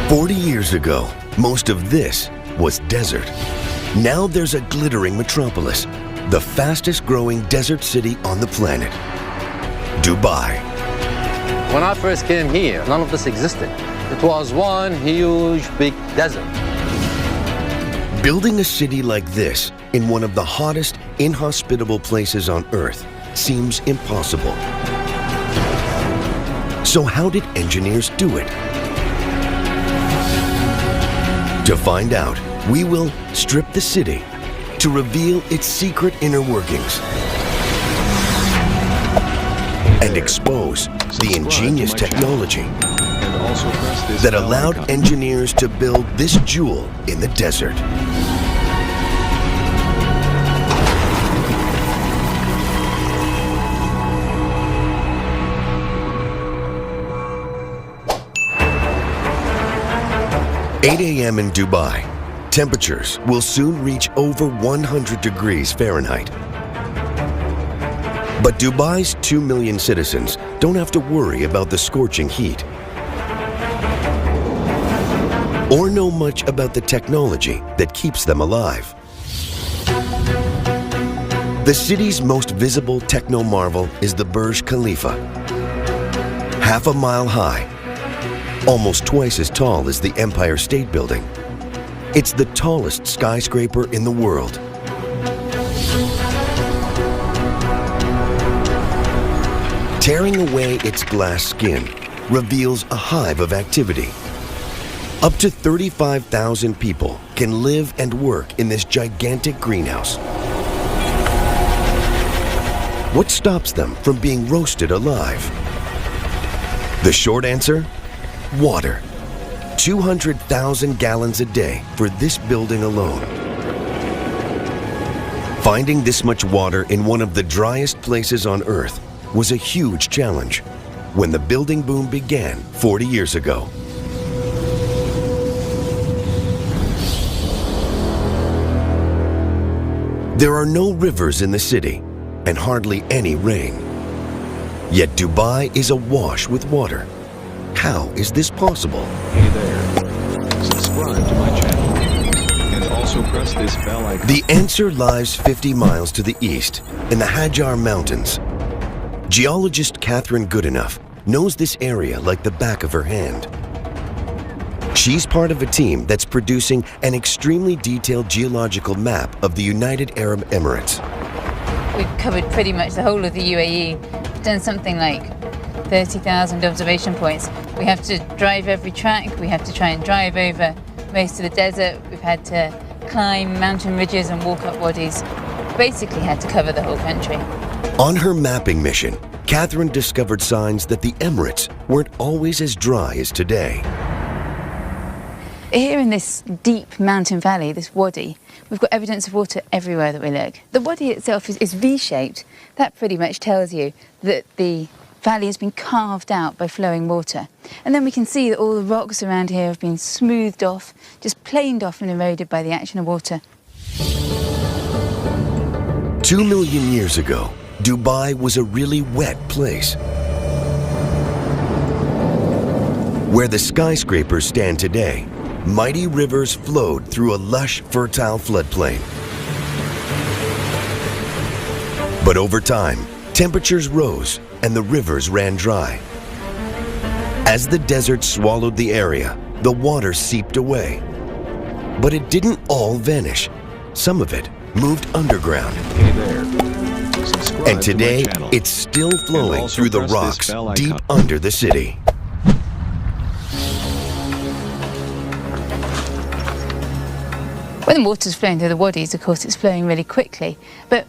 40 years ago, most of this was desert. Now there's a glittering metropolis, the fastest growing desert city on the planet, Dubai. When I first came here, none of this existed. It was one huge big desert. Building a city like this in one of the hottest, inhospitable places on Earth seems impossible. So how did engineers do it? To find out, we will strip the city to reveal its secret inner workings and expose the ingenious technology that allowed engineers to build this jewel in the desert. "8 a.m. in Dubai. Temperatures will soon reach over 100 degrees Fahrenheit. But Dubai's 2 million citizens don't have to worry about the scorching heat or know much about the technology that keeps them alive. The city's most visible techno-marvel is the Burj Khalifa. Half a mile high, almost twice as tall as the Empire State Building. It's the tallest skyscraper in the world. Tearing away its glass skin reveals a hive of activity. Up to 35,000 people can live and work in this gigantic greenhouse. What stops them from being roasted alive? The short answer? Water. 200,000 gallons a day for this building alone. Finding this much water in one of the driest places on Earth was a huge challenge when the building boom began 40 years ago. There are no rivers in the city and hardly any rain. Yet Dubai is awash with water. How is this possible? Hey there, subscribe to my channel and also press this bell icon. The answer lies 50 miles to the east in the Hajar Mountains. Geologist Catherine Goodenough knows this area like the back of her hand. She's part of a team that's producing an extremely detailed geological map of the United Arab Emirates. We've covered pretty much the whole of the UAE, done something like 30,000 observation points. We have to drive every track, we have to try and drive over most of the desert, we've had to climb mountain ridges and walk up wadis. Basically had to cover the whole country. On her mapping mission, Catherine discovered signs that the Emirates weren't always as dry as today. Here in this deep mountain valley, this wadi, we've got evidence of water everywhere that we look. The wadi itself is V-shaped. That pretty much tells you that the valley has been carved out by flowing water. And then we can see that all the rocks around here have been smoothed off, just planed off and eroded by the action of water. 2 million years ago, Dubai was a really wet place. Where the skyscrapers stand today, mighty rivers flowed through a lush, fertile floodplain. But over time, temperatures rose and the rivers ran dry. As the desert swallowed the area, the water seeped away. But it didn't all vanish. Some of it moved underground. Hey there, subscribe And today, to my channel. it's still flowing also through the press this rocks bell deep icon. under the city. When the water's flowing through the wadis, of course, it's flowing really quickly. But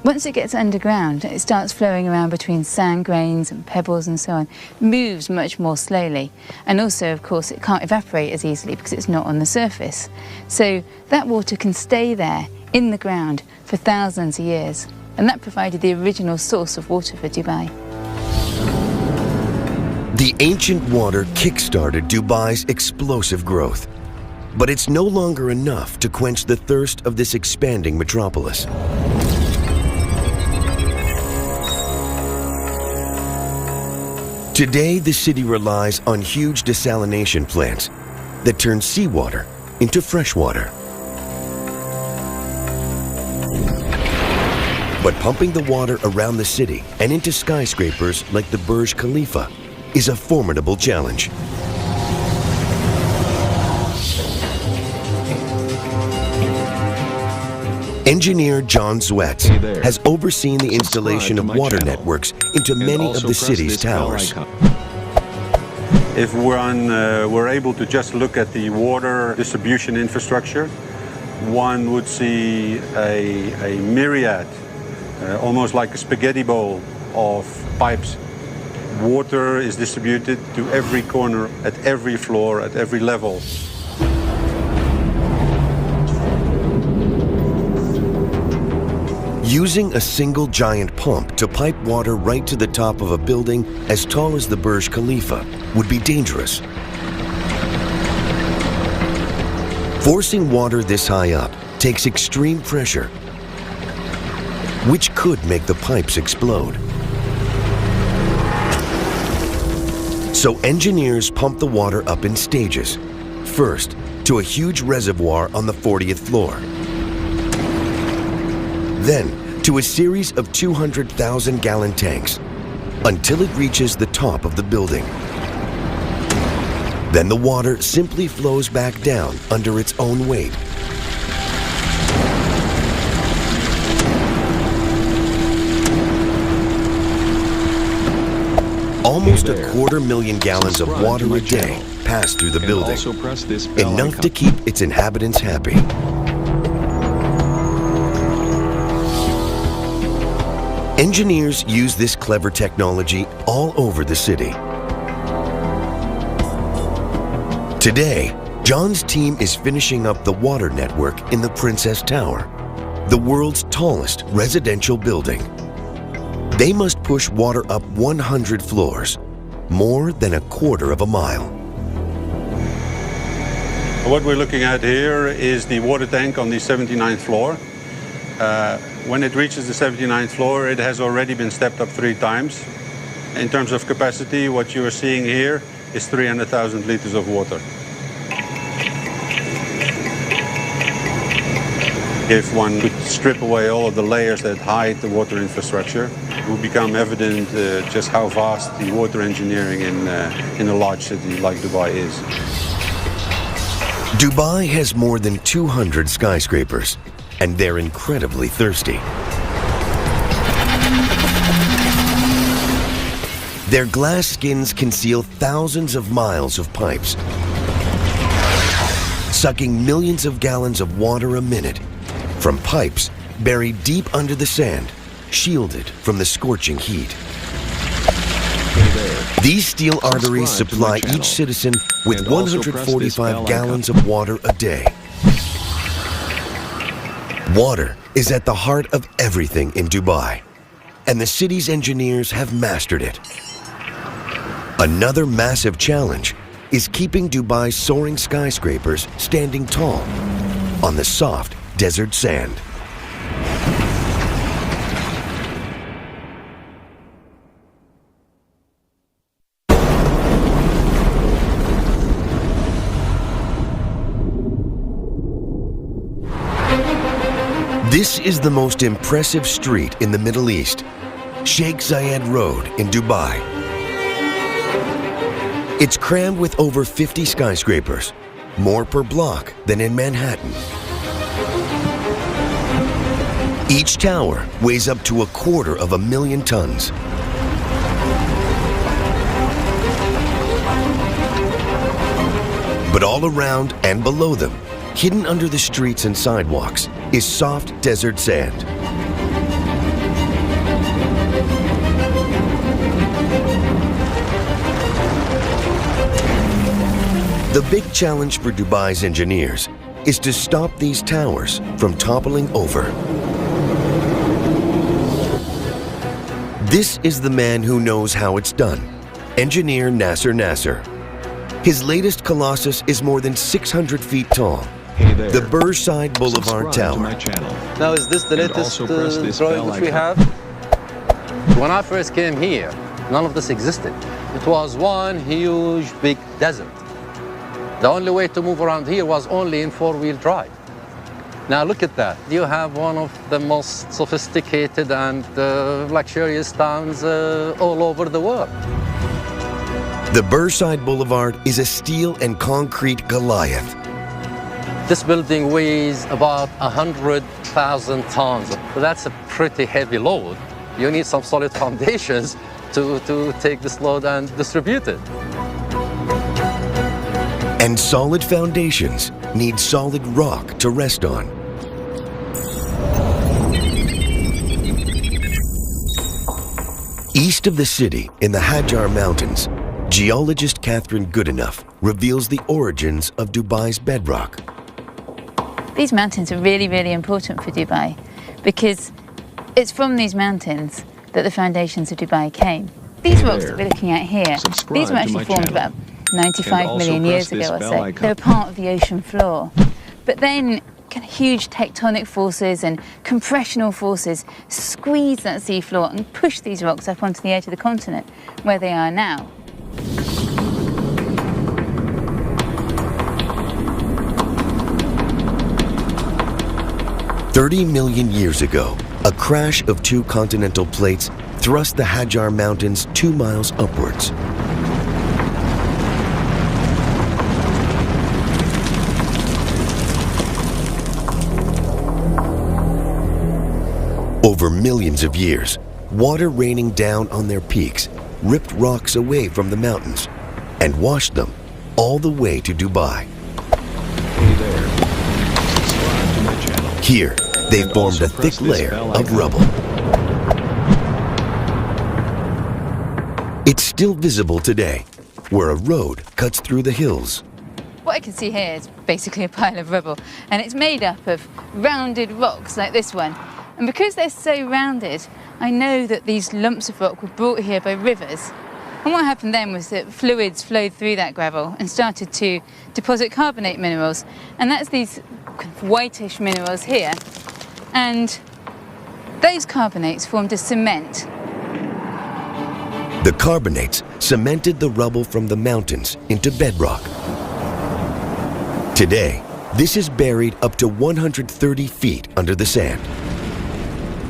once it gets underground, it starts flowing around between sand grains and pebbles and so on. Moves much more slowly. And also, of course, it can't evaporate as easily because it's not on the surface. So that water can stay there in the ground for thousands of years. And that provided the original source of water for Dubai. The ancient water kick-started Dubai's explosive growth. But it's no longer enough to quench the thirst of this expanding metropolis. Today, the city relies on huge desalination plants that turns seawater into fresh water. But pumping the water around the city and into skyscrapers like the Burj Khalifa is a formidable challenge. Engineer John Zwetz has overseen the installation of water networks into many of the city's towers. If we're able to just look at the water distribution infrastructure, one would see a myriad, almost like a spaghetti bowl of pipes. Water is distributed to every corner, at every floor, at every level. Using a single giant pump to pipe water right to the top of a building as tall as the Burj Khalifa would be dangerous. Forcing water this high up takes extreme pressure, which could make the pipes explode. So engineers pump the water up in stages. First, to a huge reservoir on the 40th floor. Then, to a series of 200,000-gallon tanks, until it reaches the top of the building. Then the water simply flows back down under its own weight. Almost 250,000 gallons of water a day pass through the building, enough to keep its inhabitants happy. Engineers use this clever technology all over the city. Today, John's team is finishing up the water network in the Princess Tower, the world's tallest residential building. They must push water up 100 floors, more than 1/4 of a mile. What we're looking at here is the water tank on the 79th floor. When it reaches the 79th floor, it has already been stepped up 3 times. In terms of capacity, what you are seeing here is 300,000 liters of water. If one could strip away all of the layers that hide the water infrastructure, it would become evident just how vast the water engineering in a large city like Dubai is. Dubai has more than 200 skyscrapers, and they're incredibly thirsty. Their glass skins conceal thousands of miles of pipes, sucking millions of gallons of water a minute from pipes buried deep under the sand, shielded from the scorching heat. These steel arteries supply each citizen with 145 gallons of water a day. Water is at the heart of everything in Dubai, and the city's engineers have mastered it. Another massive challenge is keeping Dubai's soaring skyscrapers standing tall on the soft desert sand. This is the most impressive street in the Middle East, Sheikh Zayed Road in Dubai. It's crammed with over 50 skyscrapers, more per block than in Manhattan. Each tower weighs up to 250,000 tons. But all around and below them, hidden under the streets and sidewalks, is soft desert sand. The big challenge for Dubai's engineers is to stop these towers from toppling over. This is the man who knows how it's done, engineer Nasser. His latest colossus is more than 600 feet tall. Hey there. The Burj Boulevard Subscribe Tower. to my channel. Now, is this the And latest also press this drawing bell which we icon. have? When I first came here, none of this existed. It was one huge big desert. The only way to move around here was only in four-wheel drive. Now look at that. You have one of the most sophisticated and luxurious towns all over the world. The Burj Boulevard is a steel and concrete Goliath. This building weighs about 100,000 tons. So that's a pretty heavy load. You need some solid foundations to take this load and distribute it. And solid foundations need solid rock to rest on. East of the city, in the Hajar Mountains, geologist Catherine Goodenough reveals the origins of Dubai's bedrock. These mountains are really, really important for Dubai because it's from these mountains that the foundations of Dubai came. These rocks that we're looking at here, these were actually formed about 95 million years ago or so. They were part of the ocean floor. But then kind of huge tectonic forces and compressional forces squeeze that seafloor and push these rocks up onto the edge of the continent, where they are now. "30 million years ago, a crash of two continental plates thrust the Hajar Mountains 2 miles upwards. Over millions of years, water raining down on their peaks ripped rocks away from the mountains and washed them all the way to Dubai. Hey there. Subscribe to my channel. Here, they And formed also a press thick this layer bell of icon. rubble. It's still visible today, where a road cuts through the hills. What I can see here is basically a pile of rubble, and it's made up of rounded rocks like this one. And because they're so rounded, I know that these lumps of rock were brought here by rivers. And what happened then was that fluids flowed through that gravel and started to deposit carbonate minerals. And that's these kind of whitish minerals here. And those carbonates formed a cement. The carbonates cemented the rubble from the mountains into bedrock. Today, this is buried up to 130 feet under the sand.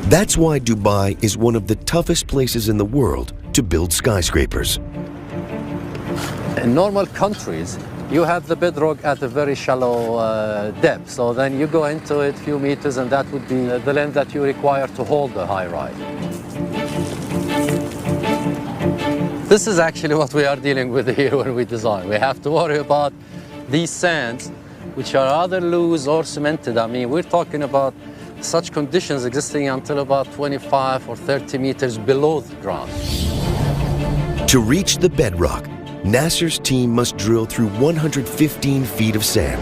That's why Dubai is one of the toughest places in the world to build skyscrapers. In normal countries, you have the bedrock at a very shallow depth. So then you go into it a few meters, and that would be the length that you require to hold the high rise. This is actually what we are dealing with here when we design. We have to worry about these sands, which are either loose or cemented. I mean, we're talking about such conditions existing until about 25 or 30 meters below the ground. To reach the bedrock, Nasser's team must drill through 115 feet of sand.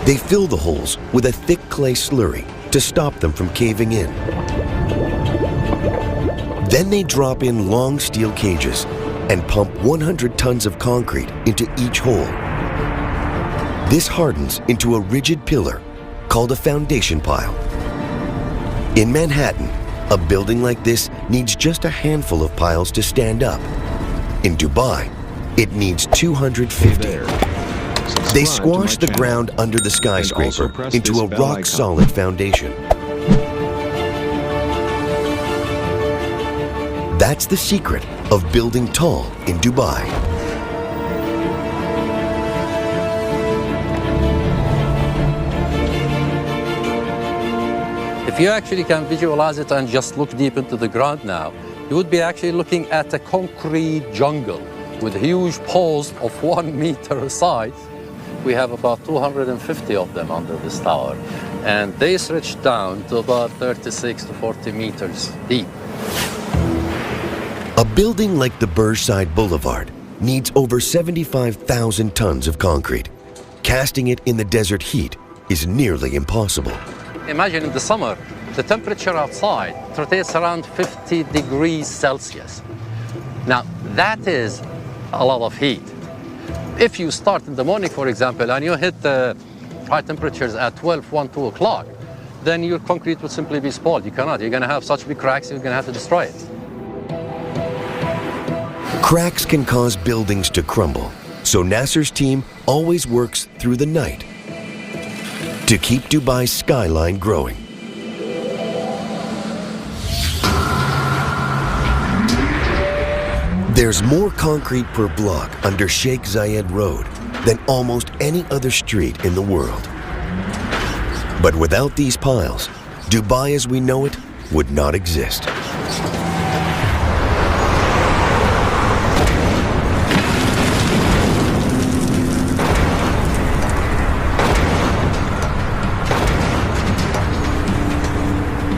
They fill the holes with a thick clay slurry to stop them from caving in. Then they drop in long steel cages and pump 100 tons of concrete into each hole. This hardens into a rigid pillar called a foundation pile. In Manhattan, a building like this needs just a handful of piles to stand up. In Dubai, it needs 250. They squash the ground under the skyscraper into a rock-solid foundation. That's the secret of building tall in Dubai. If you actually can visualize it and just look deep into the ground now, you would be actually looking at a concrete jungle with huge poles of 1 meter size. We have about 250 of them under this tower, and they stretch down to about 36 to 40 meters deep. A building like the Burj Boulevard needs over 75,000 tons of concrete. Casting it in the desert heat is nearly impossible. Imagine in the summer, the temperature outside rotates around 50 degrees Celsius. Now, that is a lot of heat. If you start in the morning, for example, and you hit the high temperatures at 12, 1, 2 o'clock, then your concrete will simply be spoiled. You cannot. You're going to have such big cracks, you're going to have to destroy it. Cracks can cause buildings to crumble, so Nasser's team always works through the night to keep Dubai's skyline growing. There's more concrete per block under Sheikh Zayed Road than almost any other street in the world. But without these piles, Dubai as we know it would not exist.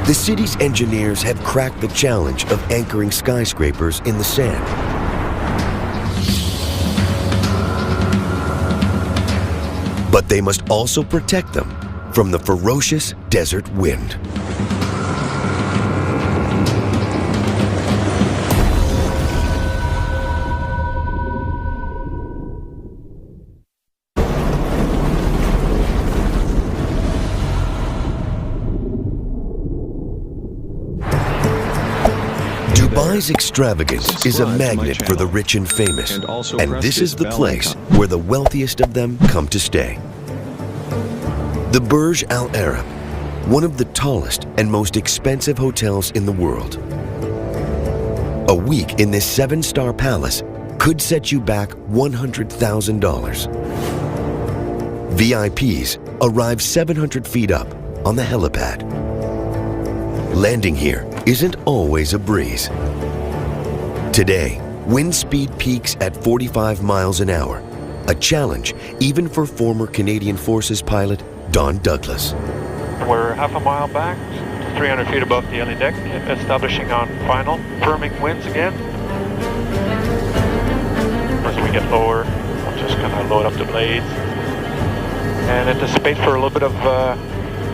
The city's engineers have cracked the challenge of anchoring skyscrapers in the sand. But they must also protect them from the ferocious desert wind. Dubai's extravagance is a magnet for the rich and famous, and this is the place where the wealthiest of them come to stay. The Burj Al Arab, one of the tallest and most expensive hotels in the world. A week in this 7-star palace could set you back $100,000. VIPs arrive 700 feet up on the helipad. Landing here isn't always a breeze. Today, wind speed peaks at 45 miles an hour, a challenge even for former Canadian Forces pilot Don Douglas. We're half a mile back, 300 feet above the alley deck, establishing on final, firming winds again. As we get lower, we'll just kind of load up the blades and anticipate for a little bit of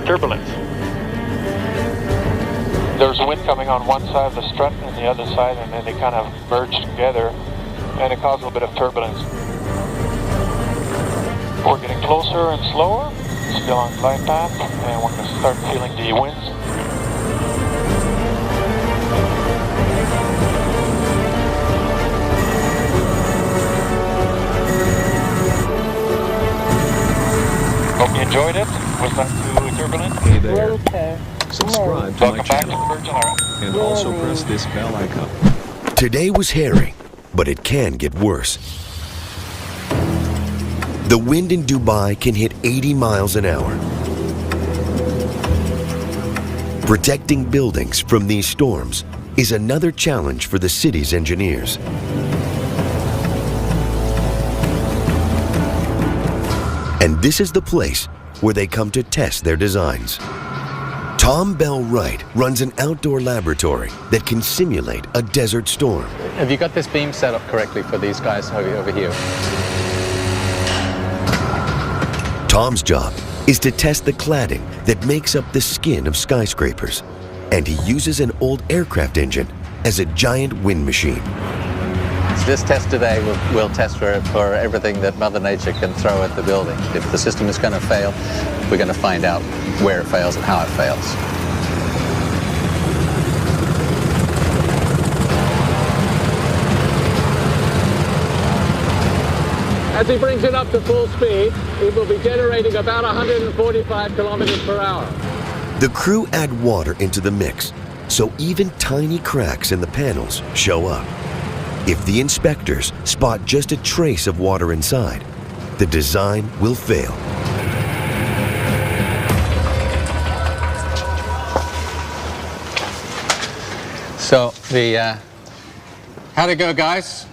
turbulence. There's wind coming on one side of the strut and the other side, and then they kind of merge together, and it causes a little bit of turbulence. We're getting closer and slower, still on glide path, and we're going to start feeling the winds. Hope you enjoyed it. Was that too turbulent? Hey there. Subscribe to my channel and also press this bell icon. Today was hairy, but it can get worse. The wind in Dubai can hit 80 miles an hour. Protecting buildings from these storms is another challenge for the city's engineers. And this is the place where they come to test their designs. Tom Bell Wright runs an outdoor laboratory that can simulate a desert storm. Have you got this beam set up correctly for these guys over here? Tom's job is to test the cladding that makes up the skin of skyscrapers, and he uses an old aircraft engine as a giant wind machine. So this test today will test for everything that Mother Nature can throw at the building. If the system is going to fail, we're going to find out where it fails and how it fails. As he brings it up to full speed, it will be generating about 145 kilometers per hour. The crew add water into the mix, so even tiny cracks in the panels show up. If the inspectors spot just a trace of water inside, the design will fail. So how'd it go, guys?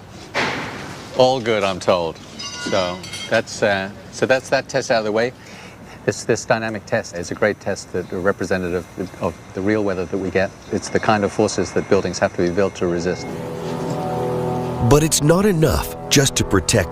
All good, I'm told. So that's that test out of the way. This dynamic test is a great test that representative of the real weather that we get. It's the kind of forces that buildings have to be built to resist. But it's not enough just to protect